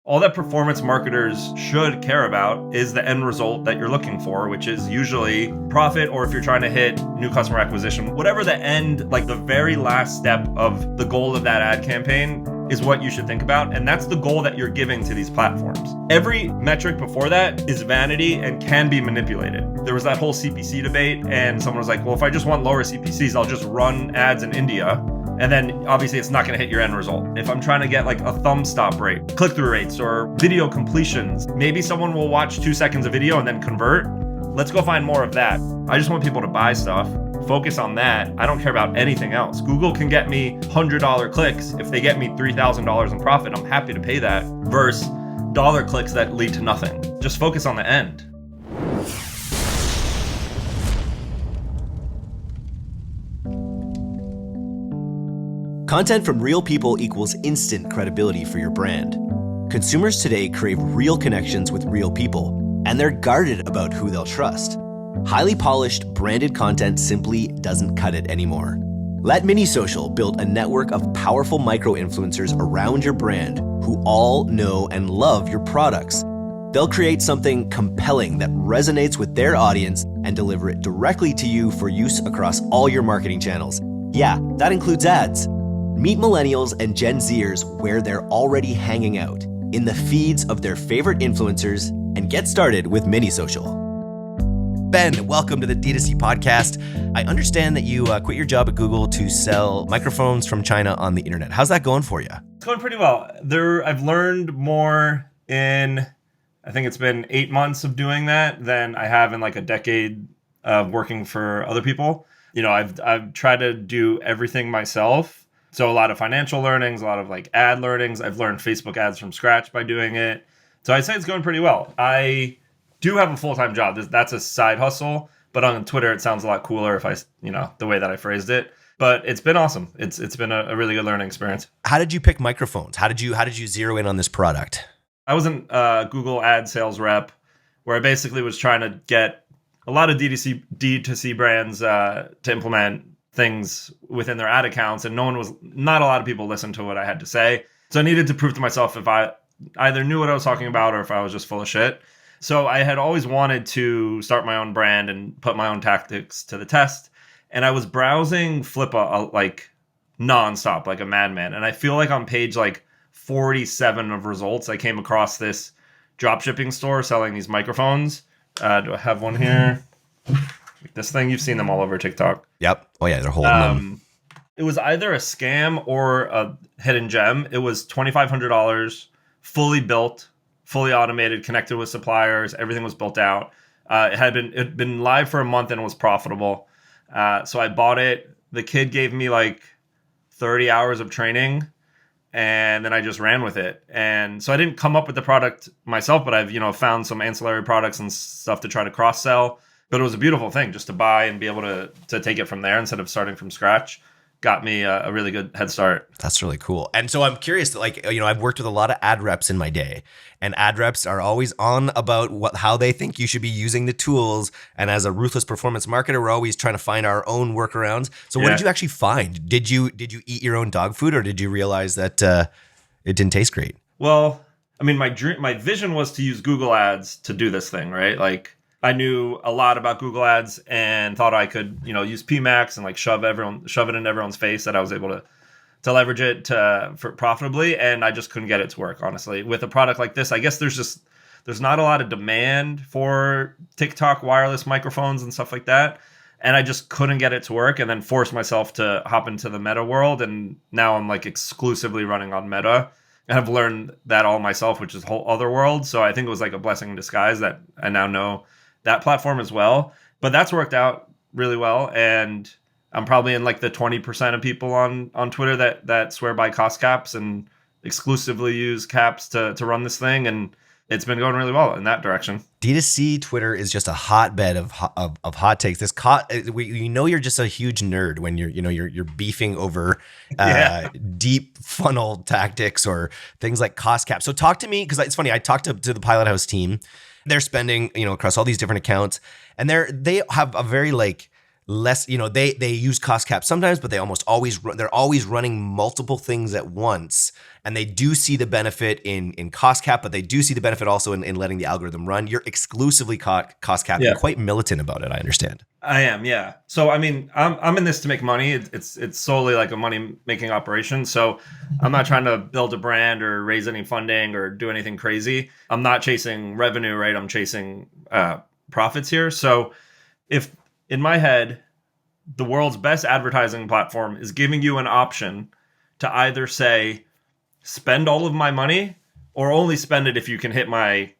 All that performance marketers should care about is the end result that you're looking for, which is usually profit, or if you're trying to hit new customer acquisition, whatever the end, like the very last step of the goal of that ad campaign is what you should think about. And that's the goal that you're giving to these platforms. Every metric before that is vanity and can be manipulated. There was that whole CPC debate, and someone was like, well, if I just want lower CPCs, I'll just run ads in India. And then obviously it's not going to hit your end result. If I'm trying to get like a thumb stop rate, click-through rates, or video completions, maybe someone will watch 2 seconds of video and then convert. Let's go find more of that. I just want people to buy stuff. Focus on that. I don't care about anything else. Google can get me $100 clicks. If they get me $3,000 in profit, I'm happy to pay that, versus dollar clicks that lead to nothing. Just focus on the end. Content from real people equals instant credibility for your brand. Consumers today crave real connections with real people, and they're guarded about who they'll trust. Highly polished, branded content simply doesn't cut it anymore. Let MiniSocial build a network of powerful micro-influencers around your brand who all know and love your products. They'll create something compelling that resonates with their audience and deliver it directly to you for use across all your marketing channels. Yeah, that includes ads. Meet millennials and Gen Zers where they're already hanging out, in the feeds of their favorite influencers, and get started with MiniSocial. Ben, welcome to the DTC Podcast. I understand that you quit your job at Google to sell microphones from China on the internet. How's that going for you? It's going pretty well. I've learned more in, I think it's been 8 months of doing that than I have in like a decade of working for other people. You know, I've tried to do everything myself. So a lot of financial learnings, a lot of like ad learnings. I've learned Facebook ads from scratch by doing it. So I'd say it's going pretty well. I do have a full-time job. That's a side hustle, but on Twitter, it sounds a lot cooler if the way that I phrased it. But it's been awesome. It's been a really good learning experience. How did you pick microphones? How did you zero in on this product? I was a Google ad sales rep where I basically was trying to get a lot of DTC brands to implement things within their ad accounts, and not a lot of people listened to what I had to say. So I needed to prove to myself if I either knew what I was talking about or if I was just full of shit. So I had always wanted to start my own brand and put my own tactics to the test. And I was browsing Flippa like nonstop, like a madman. And I feel like on page like 47 of results, I came across this dropshipping store selling these microphones. Do I have one here? This thing, you've seen them all over TikTok. Yep. Oh yeah, they're holding them. It was either a scam or a hidden gem. It was $2,500, fully built, fully automated, connected with suppliers. Everything was built out. It had been live for a month and was profitable. So I bought it. The kid gave me like 30 hours of training, and then I just ran with it. And so I didn't come up with the product myself, but I've found some ancillary products and stuff to try to cross sell. But it was a beautiful thing just to buy and be able to take it from there instead of starting from scratch. Got me a really good head start. That's really cool. And so I'm curious, I've worked with a lot of ad reps in my day, and ad reps are always on about how they think you should be using the tools. And as a ruthless performance marketer, we're always trying to find our own workarounds. So what did you actually find? Did you eat your own dog food, or did you realize that it didn't taste great? Well, I mean, my vision was to use Google Ads to do this thing, right? Like, I knew a lot about Google Ads and thought I could, use PMAX and like shove it in everyone's face that I was able to leverage it for profitably, and I just couldn't get it to work, honestly. With a product like this, I guess there's not a lot of demand for TikTok wireless microphones and stuff like that, and I just couldn't get it to work, and then forced myself to hop into the Meta world, and now I'm like exclusively running on Meta. And I've learned that all myself, which is a whole other world. So I think it was like a blessing in disguise that I now know that platform as well. But that's worked out really well. And I'm probably in like the 20% of people on Twitter that swear by cost caps and exclusively use caps to run this thing. And it's been going really well in that direction. D2C Twitter is just a hotbed of hot takes. You're just a huge nerd when you're beefing over deep funnel tactics or things like cost caps. So talk to me, because it's funny. I talked to the Pilot House team. They're spending across all these different accounts, and they have a very less, they use cost cap sometimes, but they're always running multiple things at once. And they do see the benefit in cost cap, but they do see the benefit also in letting the algorithm run. You're exclusively cost cap and quite militant about it, I understand. I am, yeah. So, I mean, I'm in this to make money. It's solely like a money-making operation. So I'm not trying to build a brand or raise any funding or do anything crazy. I'm not chasing revenue, right? I'm chasing profits here. So if, in my head, the world's best advertising platform is giving you an option to either say, spend all of my money or only spend it if you can hit my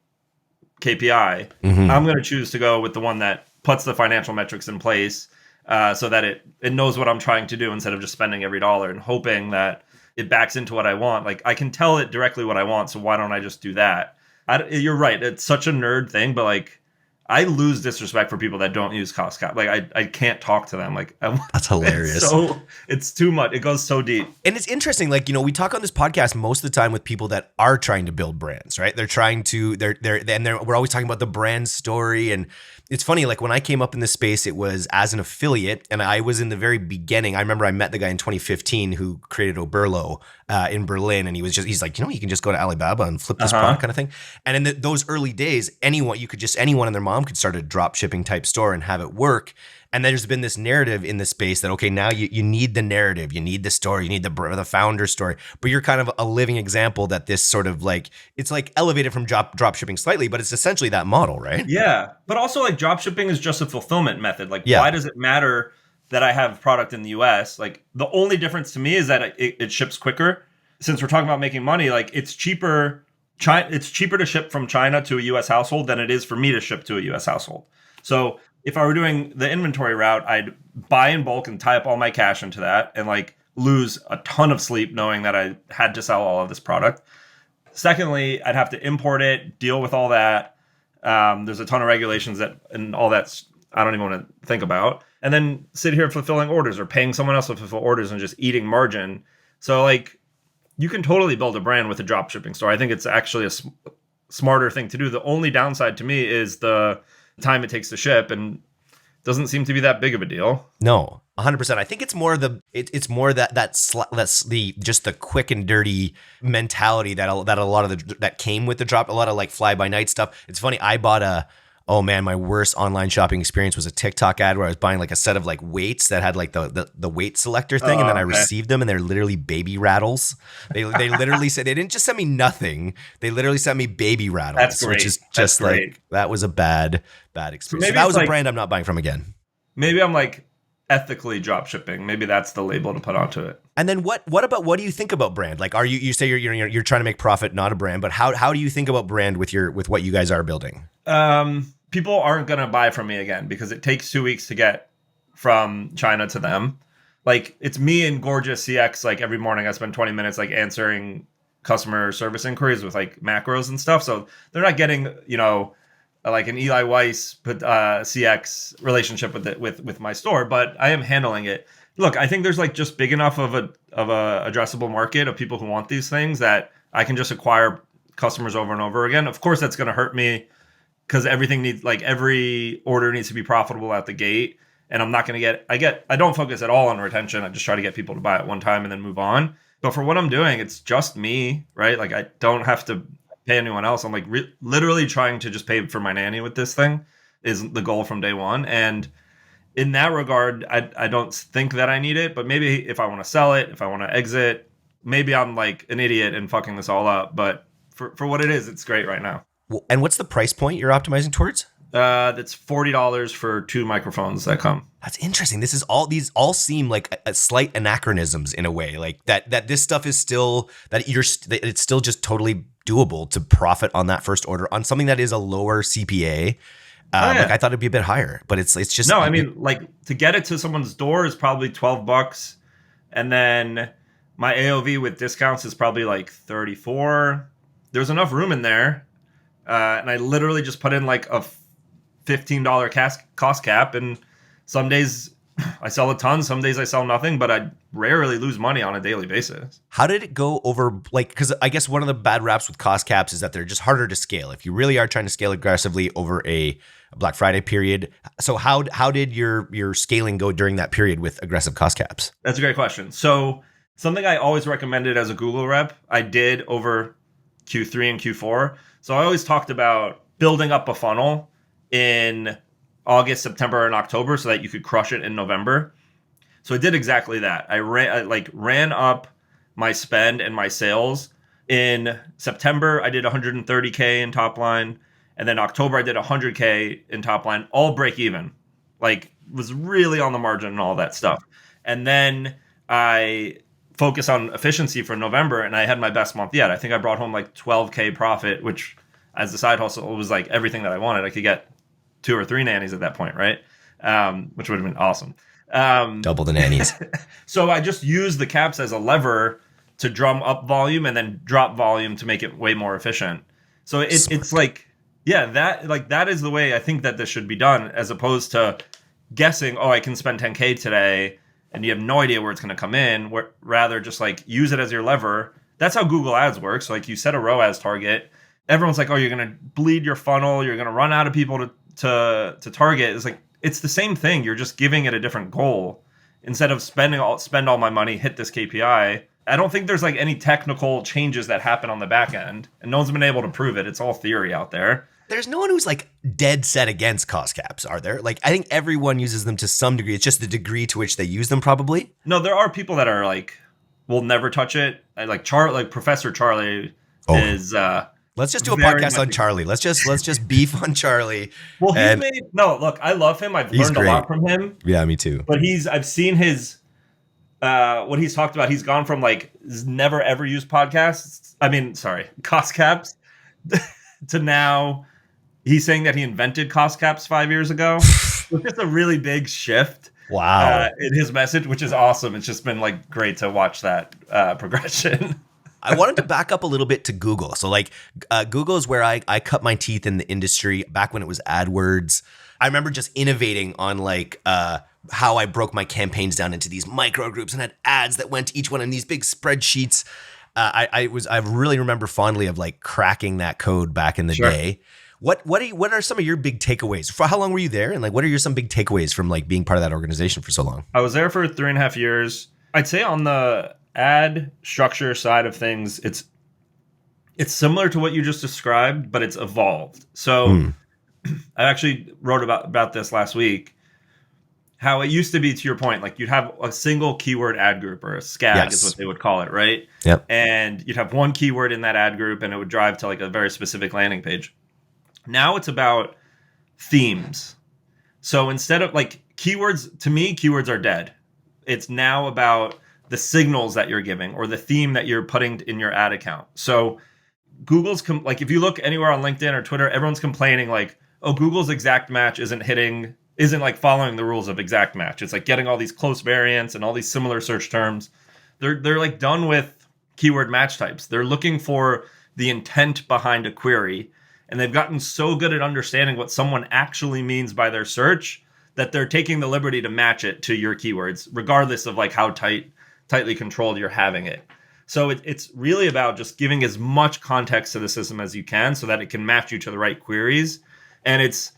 KPI, I'm going to choose to go with the one that puts the financial metrics in place so that it knows what I'm trying to do instead of just spending every dollar and hoping that it backs into what I want. Like, I can tell it directly what I want, so why don't I just do that? You're right. It's such a nerd thing, but like, I lose disrespect for people that don't use cost cap. Like, I can't talk to them. Like, that's hilarious. It's too much. It goes so deep. And it's interesting. Like, we talk on this podcast most of the time with people that are trying to build brands, right? They're trying to, we're always talking about the brand story. And it's funny, like when I came up in this space, it was as an affiliate, and I was in the very beginning. I remember I met the guy in 2015 who created Oberlo in Berlin, and he's like, you can just go to Alibaba and flip this product kind of thing. And in those early days, anyone and their mom could start a drop shipping type store and have it work. And there's been this narrative in the space that, okay, now you need the narrative, you need the story, you need the founder story, but you're kind of a living example that this sort of like, it's like elevated from drop shipping slightly, but it's essentially that model, right? Yeah. But also like drop shipping is just a fulfillment method. Like, why does it matter that I have product in the US? Like, the only difference to me is that it ships quicker. Since we're talking about making money, like it's cheaper to ship from China to a US household than it is for me to ship to a US household. So if I were doing the inventory route, I'd buy in bulk and tie up all my cash into that and like lose a ton of sleep knowing that I had to sell all of this product. Secondly, I'd have to import it, deal with all that. There's a ton of regulations and all that I don't even want to think about. And then sit here fulfilling orders or paying someone else to fulfill orders and just eating margin. So like, you can totally build a brand with a drop shipping store. I think it's actually a smarter thing to do. The only downside to me is the time it takes to ship, and doesn't seem to be that big of a deal. No, 100%. I think it's more that's the quick and dirty mentality that a lot of that came with the drop. A lot of like fly by night stuff. It's funny. I bought my worst online shopping experience was a TikTok ad where I was buying like a set of like weights that had like the weight selector thing. And then I received them and they're literally baby rattles. They literally said, they didn't just send me nothing. They literally sent me baby rattles. That's great. Which is just like, that was a bad experience. So that was a brand I'm not buying from again. Maybe I'm like ethically drop shipping. Maybe that's the label to put onto it. And then what do you think about brand? Like, you say you're trying to make profit, not a brand, but how do you think about brand with what you guys are building? People aren't going to buy from me again because it takes 2 weeks to get from China to them. Like, it's me and gorgeous CX. Like, every morning I spend 20 minutes like answering customer service inquiries with like macros and stuff. So they're not getting, like an Eli Weiss CX relationship with my store, but I am handling it. Look, I think there's like just big enough of a addressable market of people who want these things that I can just acquire customers over and over again. Of course, that's going to hurt me because every order needs to be profitable out the gate. And I'm not going to I don't focus at all on retention. I just try to get people to buy it one time and then move on. But for what I'm doing, it's just me, right? Like, I don't have to pay anyone else. I'm like literally trying to just pay for my nanny with this thing is the goal from day one. And in that regard, I don't think that I need it, but maybe if I want to sell it, if I want to exit, maybe I'm like an idiot and fucking this all up. But for what it is, it's great right now. And what's the price point you're optimizing towards? That's $40 for 2 microphones that come. That's interesting. These all seem like a slight anachronisms in a way, like that this stuff is still it's still just totally doable to profit on that first order on something that is a lower CPA. Like, I thought it'd be a bit higher, but it's just no. I mean, like, to get it to someone's door is probably $12, and then my AOV with discounts is probably like $34. There's enough room in there, and I literally just put in like a $15 cost cap, and some days I sell a ton, some days I sell nothing, but I rarely lose money on a daily basis. How did it go over, like, because I guess one of the bad raps with cost caps is that they're just harder to scale. If you really are trying to scale aggressively over a Black Friday period. So how did your scaling go during that period with aggressive cost caps? That's a great question. So something I always recommended as a Google rep, I did over Q3 and Q4. So I always talked about building up a funnel in August, September, and October so that you could crush it in November. So I did exactly that. I ran up my spend and my sales. In September, I did 130K in top line. And then October, I did 100K in top line, all break even. Like, was really on the margin and all that stuff. And then I focused on efficiency for November, and I had my best month yet. I think I brought home like 12K profit, which as a side hustle was like everything that I wanted. I could get 2 or 3 nannies at that point, right? Which would have been awesome. Double the nannies. So I just used the caps as a lever to drum up volume and then drop volume to make it way more efficient. So it's like, yeah, that is the way I think that this should be done, as opposed to guessing, oh, I can spend 10K today and you have no idea where it's going to come in. Rather just like use it as your lever. That's how Google Ads works. So like you set a ROAS target. Everyone's like, oh, you're going to bleed your funnel. You're going to run out of people to target. It's like, it's the same thing. You're just giving it a different goal. Instead of spend all my money, hit this KPI. I don't think there's like any technical changes that happen on the back end, and no one's been able to prove it. It's all theory out there. There's no one who's like dead set against cost caps, are there? Like, I think everyone uses them to some degree. It's just the degree to which they use them, probably. No, there are people that are like, will never touch it. Like Professor Charlie is. Let's just do a podcast on Charlie. Let's just beef on Charlie. Well, look, I love him. I've learned a lot from him. Yeah, me too. But I've seen his, what he's talked about. He's gone from like never ever use cost caps to now he's saying that he invented cost caps 5 years ago. It's just a really big shift. Wow. In his message, which is awesome. It's just been like great to watch that progression. I wanted to back up a little bit to Google. So like Google is where I cut my teeth in the industry back when it was AdWords. I remember just innovating on like how I broke my campaigns down into these micro groups and had ads that went to each one in these big spreadsheets. I really remember fondly of like cracking that code back in the day. What are some of your big takeaways? For how long were you there? And like, what are some big takeaways from like being part of that organization for so long? I was there for 3.5 years. I'd say on the ad structure side of things, it's similar to what you just described, but it's evolved. So I actually wrote about this last week, how it used to be, to your point, like you'd have a single keyword ad group, or a SCAG is what they would call it, right? Yep. And you'd have one keyword in that ad group and it would drive to like a very specific landing page. Now it's about themes. So instead of like keywords, to me, keywords are dead. It's now about the signals that you're giving or the theme that you're putting in your ad account. So Google's like, if you look anywhere on LinkedIn or Twitter, everyone's complaining like, oh, Google's exact match isn't like following the rules of exact match. It's like getting all these close variants and all these similar search terms. They're like done with keyword match types. They're looking for the intent behind a query. And they've gotten so good at understanding what someone actually means by their search that they're taking the liberty to match it to your keywords, regardless of like how tightly controlled you're having it. So it's really about just giving as much context to the system as you can so that it can match you to the right queries. And it's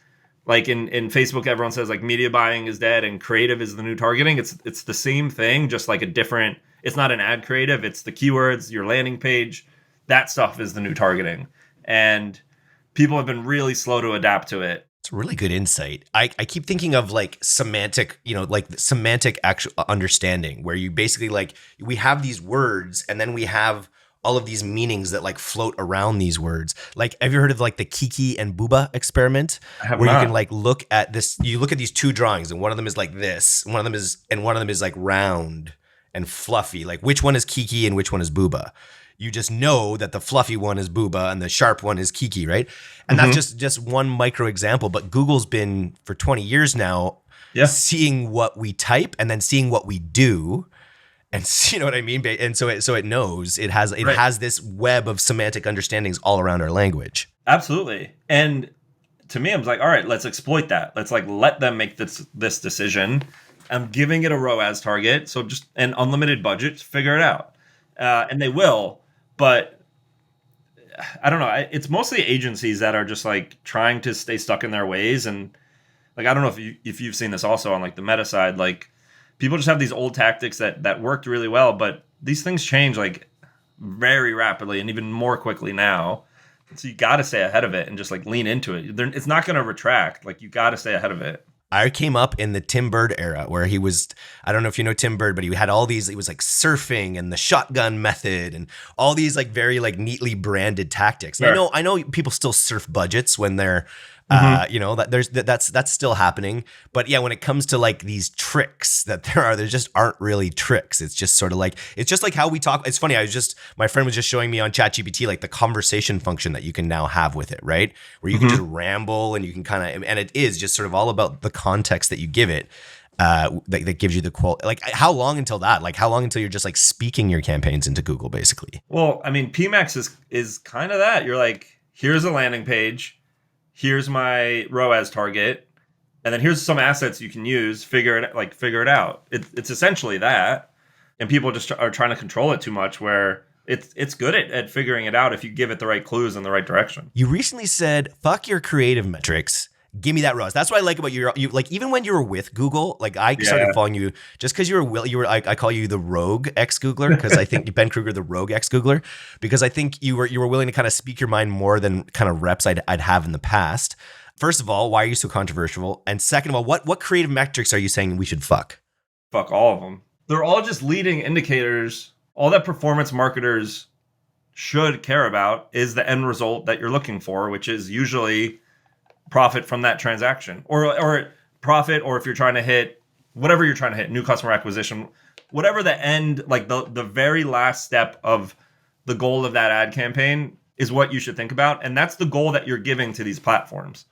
like in Facebook, everyone says like media buying is dead and creative is the new targeting. It's the same thing, just like it's not an ad creative. It's the keywords, your landing page. That stuff is the new targeting. And people have been really slow to adapt to it. It's a really good insight. I keep thinking of like semantic, semantic actual understanding, where you basically like, we have these words and then we have all of these meanings that like float around these words. Like, have you heard of like the Kiki and Booba experiment? I have where not. You can like look at this, you look at these two drawings and one of them is like this, one of them is like round and fluffy. Like, which one is Kiki and which one is Booba? You just know that the fluffy one is Booba and the sharp one is Kiki, right? And that's just one micro example. But Google's been for 20 years now seeing what we type and then seeing what we do, and you know what I mean. And so it knows it has this web of semantic understandings all around our language. Absolutely. And to me, I was like, all right, let's exploit that. Let's like let them make this decision. I'm giving it a ROAS target, so just an unlimited budget, figure it out, and they will. But I don't know. It's mostly agencies that are just like trying to stay stuck in their ways. And like, I don't know if you've seen this also on like the meta side, like people just have these old tactics that worked really well, but these things change like very rapidly and even more quickly now. So you got to stay ahead of it and just like lean into it. It's not going to retract. Like you got to stay ahead of it. I came up in the Tim Bird era where he was, I don't know if you know Tim Bird, but he had all these, it was like surfing and the shotgun method and all these like very like neatly branded tactics. Sure. I know people still surf budgets when they're, that's still happening. But yeah, when it comes to like these tricks that there just aren't really tricks. It's just sort of like, it's just like how we talk. It's funny. My friend was just showing me on ChatGPT, like the conversation function that you can now have with it, right? Where you can just ramble and you can kind of, and it is just sort of all about the context that you give it. That gives you the quote. Like how long until that? Like how long until you're just like speaking your campaigns into Google basically? Well, I mean, PMAX is kind of that. You're like, here's a landing page. Here's my ROAS target, and then here's some assets you can use. Figure it out. It's essentially that, and people just are trying to control it too much. Where it's good at figuring it out if you give it the right clues in the right direction. You recently said, "Fuck your creative metrics. Give me that ROAS." That's what I like about you. Like even when you were with Google, like I started following you just because you were. I call you the rogue ex-Googler because I think Ben Kruger, the rogue ex-Googler, because I think you were willing to kind of speak your mind more than kind of reps I'd have in the past. First of all, why are you so controversial? And second of all, what creative metrics are you saying we should fuck? Fuck all of them. They're all just leading indicators. All that performance marketers should care about is the end result that you're looking for, which is usually profit from that transaction or profit, or if you're trying to hit whatever you're trying to hit, new customer acquisition, whatever the end, like the very last step of the goal of that ad campaign is what you should think about. And that's the goal that you're giving to these platforms.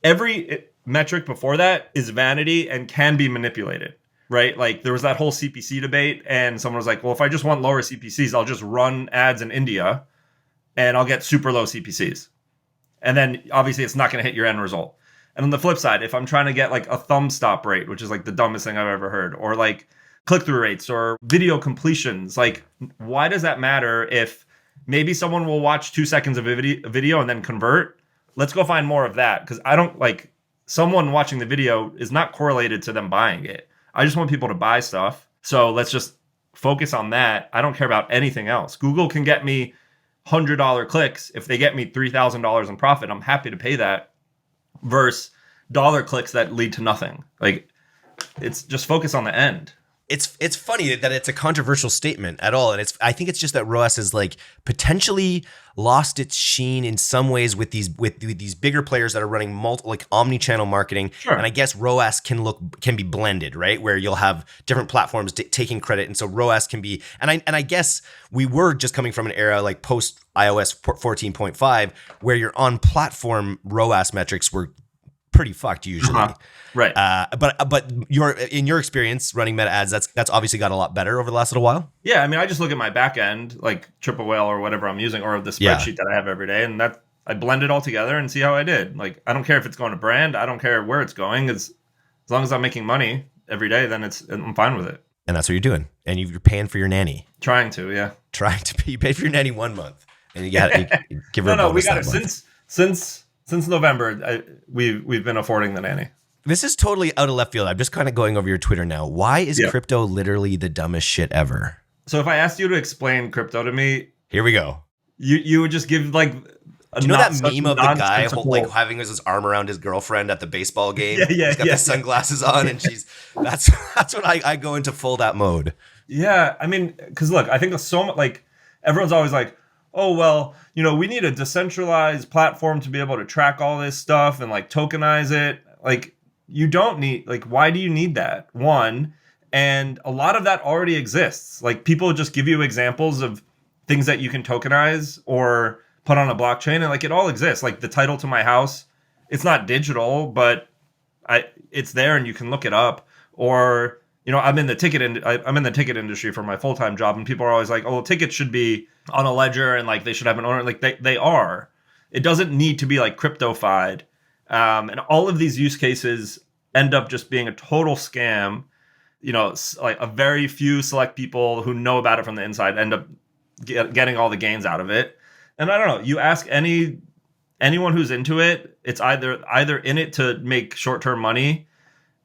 Every metric before that is vanity and can be manipulated, right? Like there was that whole CPC debate and someone was like, well, if I just want lower CPCs, I'll just run ads in India and I'll get super low CPCs. And then obviously it's not going to hit your end result. And on the flip side, if I'm trying to get like a thumb stop rate, which is like the dumbest thing I've ever heard, or like click-through rates or video completions, like why does that matter if maybe someone will watch 2 seconds of a video and then convert? Let's go find more of that, because I don't like someone watching the video is not correlated to them buying it. I just want people to buy stuff. So let's just focus on that. I don't care about anything else. Google can get me $100 clicks. If they get me $3,000 in profit, I'm happy to pay that, versus dollar clicks that lead to nothing. Like it's just focus on the end. It's funny that it's a controversial statement at all, and I think it's just that ROAS has like potentially lost its sheen in some ways with these bigger players that are running like omni-channel marketing. Sure. And I guess ROAS can be blended, right? Where you'll have different platforms taking credit, and so ROAS can be. And I guess we were just coming from an era like post iOS 14.5 where your on-platform ROAS metrics were pretty fucked usually. Right. But in your experience running meta ads, that's obviously got a lot better over the last little while. Yeah, I mean, I just look at my back end, like Triple Whale or whatever I'm using, or the spreadsheet that I have every day, and that I blend it all together and see how I did. Like, I don't care if it's going to brand, I don't care where it's going. As long as I'm making money every day, then I'm fine with it. And that's what you're doing. And you're paying for your nanny. Trying to, yeah. You pay for your nanny 1 month, and you give her a bonus. We got it since November. We've been affording the nanny. This is totally out of left field. I'm just kind of going over your Twitter now. Why is crypto literally the dumbest shit ever? So if I asked you to explain crypto to me, here we go. You would just give like do you know that meme of the guy like having his arm around his girlfriend at the baseball game? Yeah. He's got the sunglasses on, and that's what I go into full that mode. Yeah, I mean, because look, I think so much like everyone's always like, oh, well, we need a decentralized platform to be able to track all this stuff and like tokenize it. Like, you don't need, like, why do you need that? One, and a lot of that already exists. Like, people just give you examples of things that you can tokenize or put on a blockchain, and like it all exists. Like the title to my house, it's not digital, but it's there and you can look it up. Or I'm in the ticket industry for my full-time job, and people are always like, oh, tickets should be on a ledger and like they should have an owner. Like they are. It doesn't need to be like crypto-fied. And all of these use cases end up just being a total scam. Like a very few select people who know about it from the inside end up getting all the gains out of it. And I don't know, you ask anyone who's into it, it's either in it to make short-term money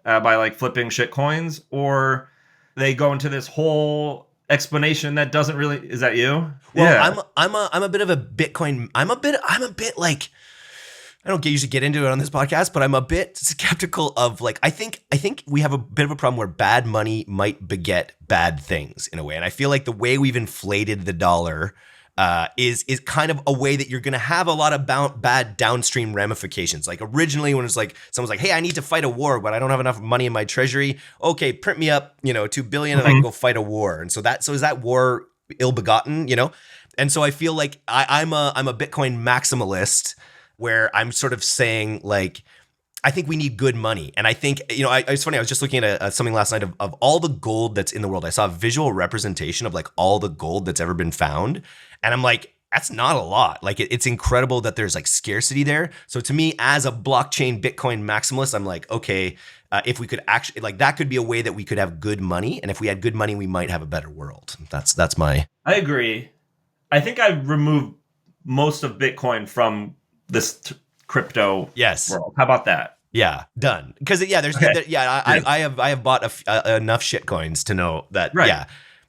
by like flipping shit coins, or they go into this whole explanation that doesn't really. Is that you? Well, I'm a bit of a Bitcoin. I'm a bit like, I don't usually get into it on this podcast, but I'm a bit skeptical of like, I think we have a bit of a problem where bad money might beget bad things in a way. And I feel like the way we've inflated the dollar is kind of a way that you're going to have a lot of bad downstream ramifications. Like originally when it's like, someone's like, hey, I need to fight a war, but I don't have enough money in my treasury. Okay, print me up, $2 billion and I can go fight a war. And so is that war ill-begotten, And so I feel like I'm a Bitcoin maximalist where I'm sort of saying like, I think we need good money. And I think, it's funny, I was just looking at something last night of all the gold that's in the world. I saw a visual representation of like all the gold that's ever been found. And I'm like, that's not a lot. Like it's incredible that there's like scarcity there. So to me, as a blockchain Bitcoin maximalist, I'm like, okay, if we could actually, like that could be a way that we could have good money. And if we had good money, we might have a better world. That's my... I agree. I think I removed most of Bitcoin from this crypto world. How about that? Yeah, done. Because I have bought enough shit coins to know that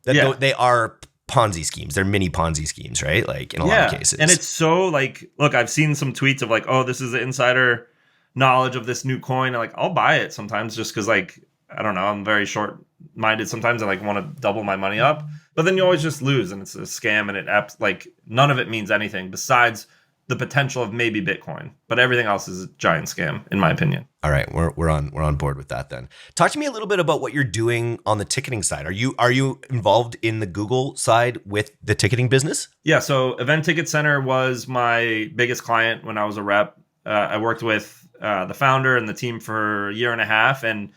they are Ponzi schemes. They're mini Ponzi schemes, right? Like in a lot of cases. And it's so like, look, I've seen some tweets of like, oh, this is the insider knowledge of this new coin. And like, I'll buy it sometimes just because like, I don't know, I'm very short-minded sometimes. I like want to double my money up, but then you always just lose and it's a scam and like none of it means anything besides the potential of maybe Bitcoin, but everything else is a giant scam, in my opinion. All right, we're on board with that then. Talk to me a little bit about what you're doing on the ticketing side. Are you involved in the Google side with the ticketing business? Yeah, so Event Ticket Center was my biggest client when I was a rep. I worked with the founder and the team for a year and a half, and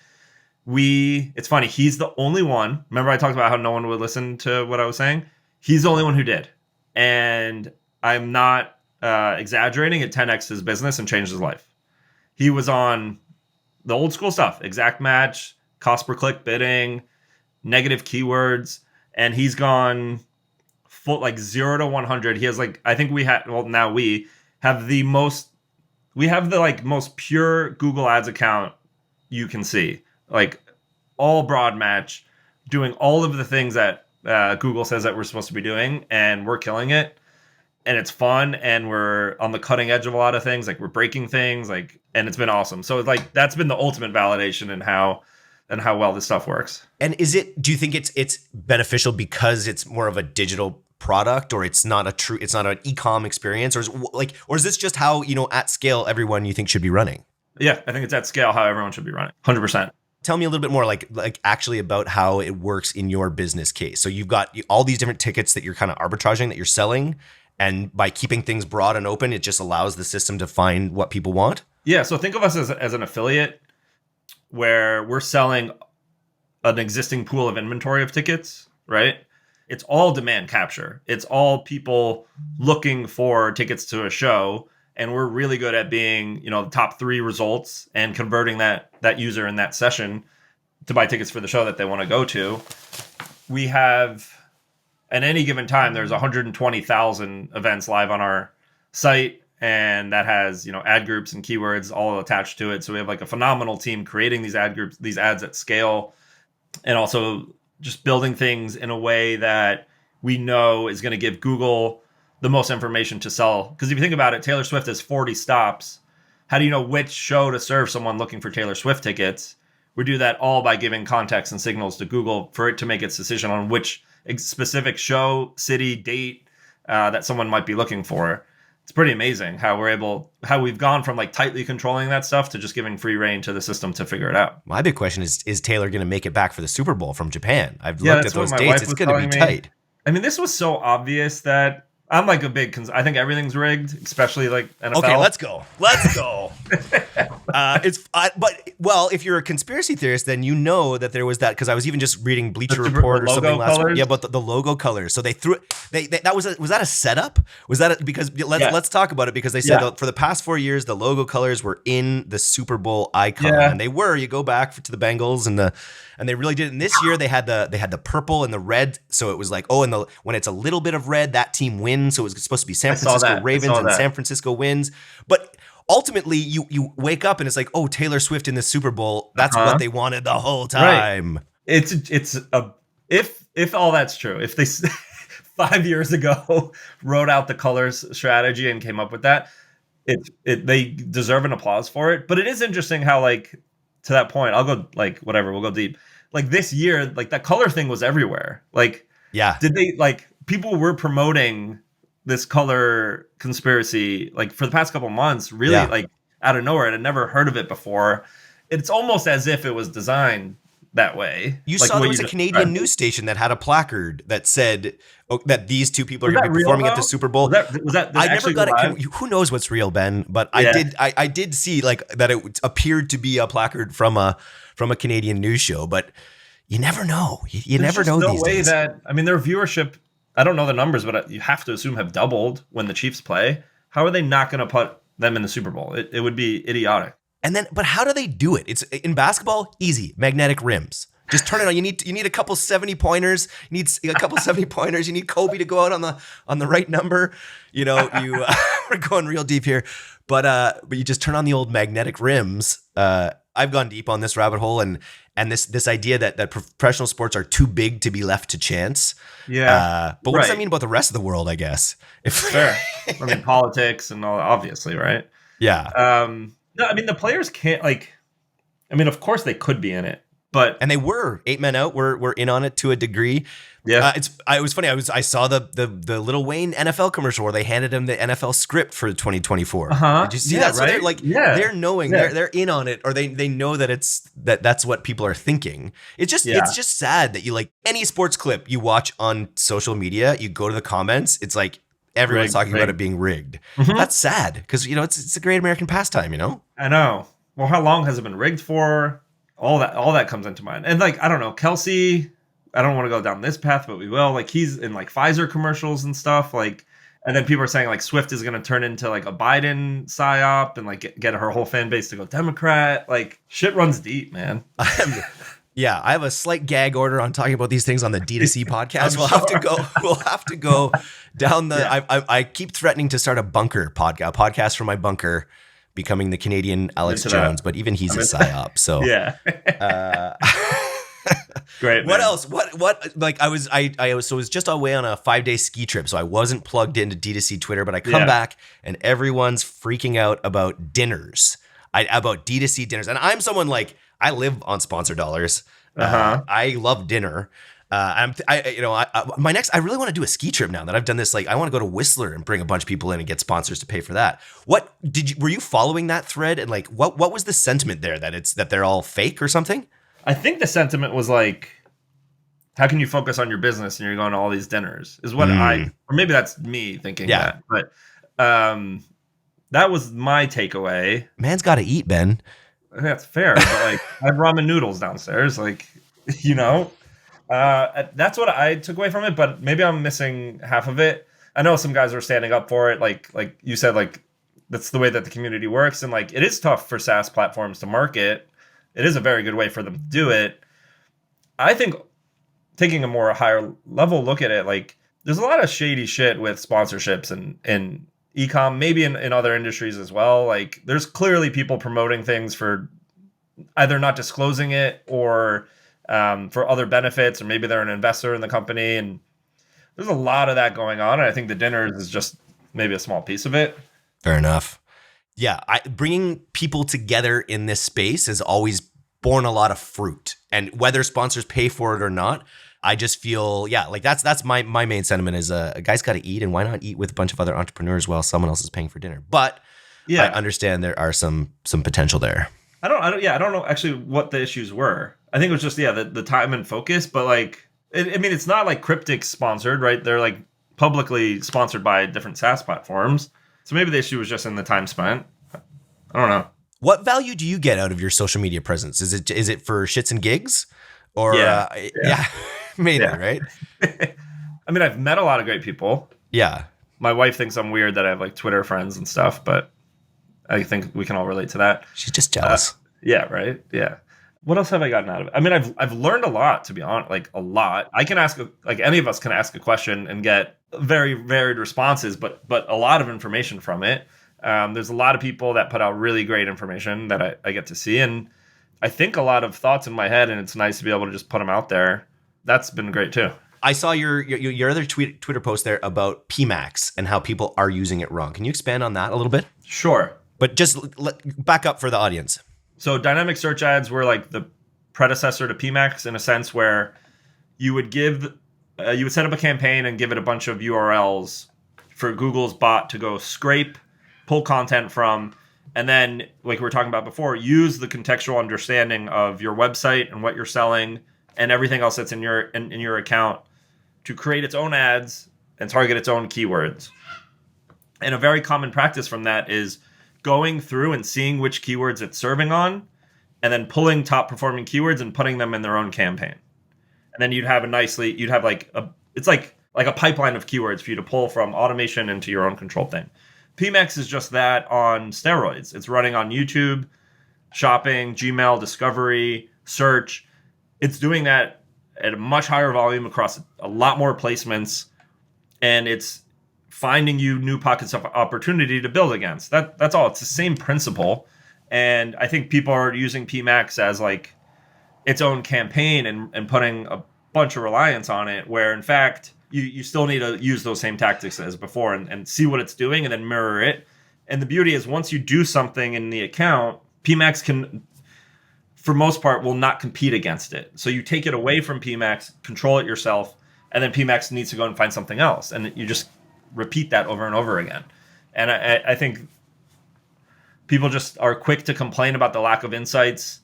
it's funny, he's the only one. Remember I talked about how no one would listen to what I was saying? He's the only one who did, and I'm not exaggerating. It 10x his business and changed his life. He was on the old school stuff, exact match, cost per click bidding, negative keywords, and he's gone full like 0 to 100. He has like, I think we have the most pure Google Ads account you can see, like all broad match, doing all of the things that Google says that we're supposed to be doing, and we're killing it. And it's fun, and we're on the cutting edge of a lot of things. Like we're breaking things, and it's been awesome. So like that's been the ultimate validation in how well this stuff works. And do you think it's beneficial because it's more of a digital product, or it's not an e-com experience, or is this just how, at scale everyone you think should be running? Yeah, I think it's at scale how everyone should be running. 100%. Tell me a little bit more like actually about how it works in your business case. So you've got all these different tickets that you're kind of arbitraging, that you're selling. And by keeping things broad and open, it just allows the system to find what people want? Yeah, so think of us as an affiliate where we're selling an existing pool of inventory of tickets, right? It's all demand capture. It's all people looking for tickets to a show. And we're really good at being, the top 3 results and converting that user in that session to buy tickets for the show that they want to go to. We have... At any given time, there's 120,000 events live on our site, and that has, ad groups and keywords all attached to it. So we have like a phenomenal team creating these ad groups, these ads at scale, and also just building things in a way that we know is going to give Google the most information to sell. Because if you think about it, Taylor Swift has 40 stops. How do you know which show to serve someone looking for Taylor Swift tickets? We do that all by giving context and signals to Google for it to make its decision on which specific show, city, date that someone might be looking for. It's pretty amazing how we've gone from like tightly controlling that stuff to just giving free reign to the system to figure it out. My big question is Taylor going to make it back for the Super Bowl from Japan? I've looked at those dates. It's going to be tight. I mean, this was so obvious that I'm like a big, I think everything's rigged, especially like NFL. Okay, let's go. If you're a conspiracy theorist, then you know that there was that, because I was even just reading Bleacher Report or something last week. Yeah, but the logo colors. So they threw it. Was that a setup? Was that because let's talk about it, because they said that for the past 4 years the logo colors were in the Super Bowl icon, and they were. You go back to the Bengals and they really did. And this year they had the purple and the red. So it was like, when it's a little bit of red, that team wins. win. So it was supposed to be San I saw Francisco that. Ravens and San Francisco wins. But ultimately, you wake up and it's like, oh, Taylor Swift in the Super Bowl. That's what they wanted the whole time. Right. If all that's true, if they 5 years ago wrote out the colors strategy and came up with that, they deserve an applause for it. But it is interesting how, like, to that point, I'll go, like, whatever, we'll go deep. Like, this year, like, that color thing was everywhere. Like, did they, like, people were promoting this color conspiracy, like, for the past couple months, really, like, out of nowhere. And I'd never heard of it before. It's almost as if it was designed that way. You like saw there was a Canadian news station that had a placard that said that these two people are going to be performing at the Super Bowl. Was that I never got it. Who knows what's real, Ben? But I did see, like, that it appeared to be a placard from a Canadian news show. But you never know. You never know these days. That, I mean, their viewership, I don't know the numbers, but you have to assume have doubled when the Chiefs play. How are they not going to put them in the Super Bowl? It would be idiotic. And then, but how do they do it? It's in basketball, easy, magnetic rims. Just turn it on. You need a couple 70-pointers. You need a couple 70-pointers. You need Kobe to go out on the right number. You know, we're going real deep here, but you just turn on the old magnetic rims. I've gone deep on this rabbit hole, and this idea that professional sports are too big to be left to chance. Yeah. But what does that mean about the rest of the world? I guess. Fair. I mean, politics and all, obviously, right? Yeah. No, I mean, the players can't, like, I mean, of course they could be in it, but. And they were 8 men out. We're in on it to a degree. Yeah. It was funny. I saw the Lil Wayne NFL commercial where they handed him the NFL script for 2024. Did you see that? So they're like, they're knowing, they're in on it, or they know that that's what people are thinking. It's just sad that you, like, any sports clip you watch on social media, you go to the comments, it's like, everyone's talking about it being rigged. Mm-hmm. That's sad because, you know, it's a great American pastime, you know? I know. Well, how long has it been rigged for? All that comes into mind. And, like, I don't know, Kelsey, I don't want to go down this path, but we will. Like, he's in, like, Pfizer commercials and stuff. Like, and then people are saying, like, Swift is going to turn into, like, a Biden psyop and, like, get her whole fan base to go Democrat. Like, shit runs deep, man. Yeah, I have a slight gag order on talking about these things on the DTC podcast. We'll have to go down the. Yeah. I keep threatening to start a bunker podcast from my bunker, becoming the Canadian Alex Jones. But even he's a psyop. So yeah. Great. What else? What? Like I was just away on a 5-day ski trip, so I wasn't plugged into D2C Twitter. But I come back and everyone's freaking out about dinners. About D2C dinners, and I'm someone like. I live on sponsor dollars. I love dinner. I really want to do a ski trip now that I've done this. Like, I want to go to Whistler and bring a bunch of people in and get sponsors to pay for that. Were you following that thread? And, like, what was the sentiment there that they're all fake or something? I think the sentiment was like, how can you focus on your business and you're going to all these dinners is what or maybe that's me thinking that, but that was my takeaway. Man's got to eat, Ben. That's fair, but, like, I have ramen noodles downstairs, like, you know, that's what I took away from it, but maybe I'm missing half of it. I know some guys are standing up for it. Like you said, like, that's the way that the community works. And, like, it is tough for SaaS platforms to market. It is a very good way for them to do it. I think taking a more higher level look at it, like, there's a lot of shady shit with sponsorships and e-com, maybe in other industries as well. Like, there's clearly people promoting things for either not disclosing it or for other benefits, or maybe they're an investor in the company. And there's a lot of that going on. And I think the dinners is just maybe a small piece of it. Fair enough. Yeah. Bringing people together in this space has always borne a lot of fruit. And whether sponsors pay for it or not, I just feel, like that's my main sentiment is a guy's got to eat, and why not eat with a bunch of other entrepreneurs while someone else is paying for dinner? But I understand there are some potential there. I don't know actually what the issues were. I think it was just the time and focus. But, like, it's not like Cryptic sponsored, right? They're, like, publicly sponsored by different SaaS platforms. So maybe the issue was just in the time spent. I don't know. What value do you get out of your social media presence? Is it for shits and gigs, or mainly, right? I mean, I've met a lot of great people. Yeah. My wife thinks I'm weird that I have, like, Twitter friends and stuff, but I think we can all relate to that. She's just jealous. Yeah, right? Yeah. What else have I gotten out of it? I mean, I've learned a lot, to be honest, like, a lot. I can ask, like, any of us can ask a question and get very varied responses, but a lot of information from it. There's a lot of people that put out really great information that I get to see, and I think a lot of thoughts in my head, and it's nice to be able to just put them out there. That's been great too. I saw your other Twitter post there about PMAX and how people are using it wrong. Can you expand on that a little bit? Sure. But just back up for the audience. So dynamic search ads were like the predecessor to PMAX in a sense where you would set up a campaign and give it a bunch of URLs for Google's bot to go scrape, pull content from, and then, like we were talking about before, use the contextual understanding of your website and what you're selling and everything else that's in your account to create its own ads and target its own keywords. And a very common practice from that is going through and seeing which keywords it's serving on, and then pulling top performing keywords and putting them in their own campaign. And then you'd have it's like a pipeline of keywords for you to pull from automation into your own controlled thing. PMAX is just that on steroids. It's running on YouTube, shopping, Gmail, discovery, search. It's doing that at a much higher volume across a lot more placements, and it's finding you new pockets of opportunity to build against. That's all. It's the same principle. And I think people are using PMAX as like its own campaign and putting a bunch of reliance on it, where in fact you still need to use those same tactics as before and see what it's doing and then mirror it. And the beauty is once you do something in the account, PMAX can, for most part, will not compete against it. So you take it away from PMAX, control it yourself, and then PMAX needs to go and find something else. And you just repeat that over and over again. And I think people just are quick to complain about the lack of insights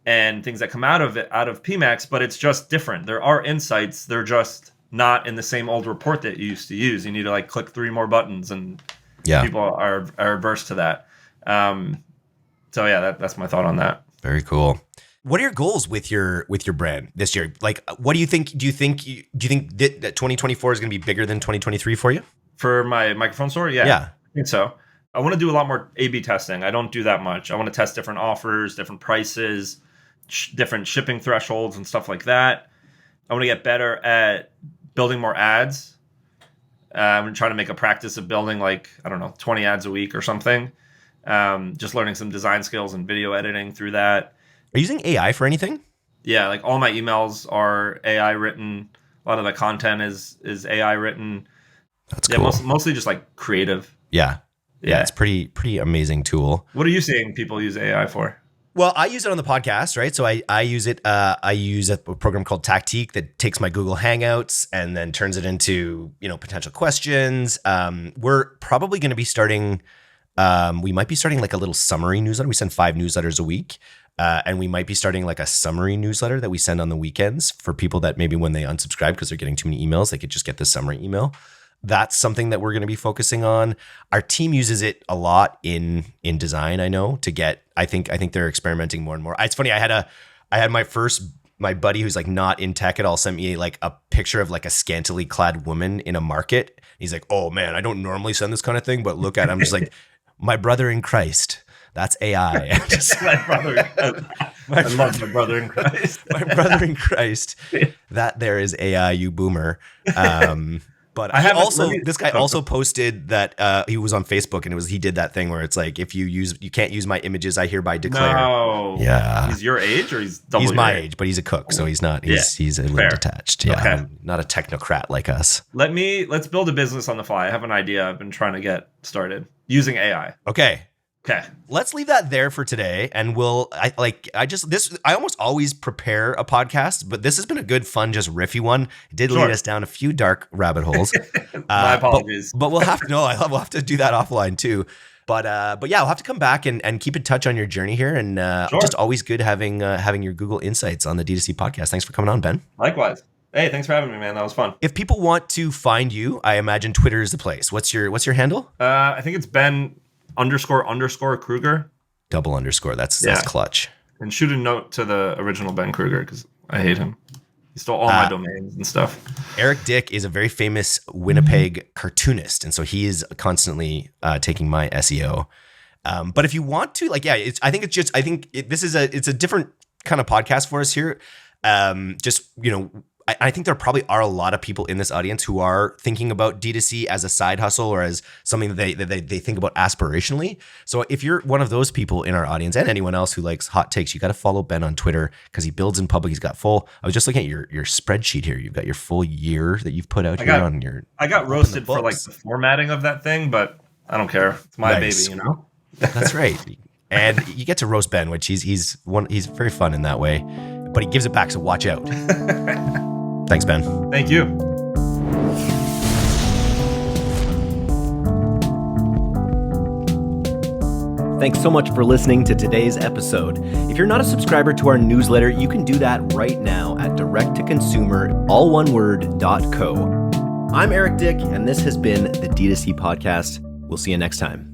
and things that come out of PMAX, but it's just different. There are insights. They're just not in the same old report that you used to use. You need to like click 3 more buttons, and people are averse to that. So yeah, that's my thought on that. Very cool. What are your goals with your brand this year? Like, what do you think? Do you think that 2024 is going to be bigger than 2023 for you? For my microphone store? Yeah. I think so. I want to do a lot more A/B testing. I don't do that much. I want to test different offers, different prices, different shipping thresholds and stuff like that. I want to get better at building more ads. I'm trying to make a practice of building 20 ads a week or something. Just learning some design skills and video editing through that. Are you using AI for anything? Yeah, like all my emails are AI written. A lot of the content is AI written. That's cool. Mostly just like creative. Yeah, it's pretty amazing tool. What are you seeing people use AI for? Well, I use it on the podcast, right? So I use it. I use a program called Tactique that takes my Google Hangouts and then turns it into potential questions. We're probably going to be starting. We might be starting like a little summary newsletter. We send 5 newsletters a week. And we might be starting like a summary newsletter that we send on the weekends for people that maybe when they unsubscribe because they're getting too many emails, they could just get the summary email. That's something that we're going to be focusing on. Our team uses it a lot in design. I know to get. I think they're experimenting more and more. It's funny. I had my buddy who's like not in tech at all sent me like a picture of like a scantily clad woman in a market. He's like, "Oh man, I don't normally send this kind of thing, but look at it." I'm just like, my brother in Christ. That's AI. My brother. I love my brother in Christ. My brother in Christ. That there is AI, you boomer. But this guy also posted that he was on Facebook, and he did that thing where it's like, if you can't use my images, I hereby declare. No. Yeah. He's your age, or he's double? He's my age, but he's a cook, so he's not. He's a little detached. Yeah, okay. Not a technocrat like us. Let's build a business on the fly. I have an idea. I've been trying to get started using AI. Okay. Let's leave that there for today, and I almost always prepare a podcast, but this has been a good, fun, just riffy one. It did lead us down a few dark rabbit holes. My apologies. But we'll have to do that offline too. But yeah, we'll have to come back and keep in touch on your journey here, and just always good having your Google Insights on the DTC podcast. Thanks for coming on, Ben. Likewise. Hey, thanks for having me, man. That was fun. If people want to find you, I imagine Twitter is the place. What's your handle? I think it's Ben __ Kruger. Double underscore. That's clutch. And shoot a note to the original Ben Kruger because I hate him. He stole all my domains and stuff. Eric Dick is a very famous Winnipeg cartoonist, and so he is constantly taking my SEO. But if you want to, it's a different kind of podcast for us here. I think there probably are a lot of people in this audience who are thinking about D2C as a side hustle or as something that they think about aspirationally. So if you're one of those people in our audience and anyone else who likes hot takes, you got to follow Ben on Twitter because he builds in public. He's got full. I was just looking at your spreadsheet here. You've got your full year that you've put out on your. I got roasted for like the formatting of that thing, but I don't care. It's my baby, you know. That's right. And you get to roast Ben, which he's very fun in that way, but he gives it back. So watch out. Thanks, Ben. Thank you. Thanks so much for listening to today's episode. If you're not a subscriber to our newsletter, you can do that right now at directtoconsumer.co. I'm Eric Dick, and this has been the D2C Podcast. We'll see you next time.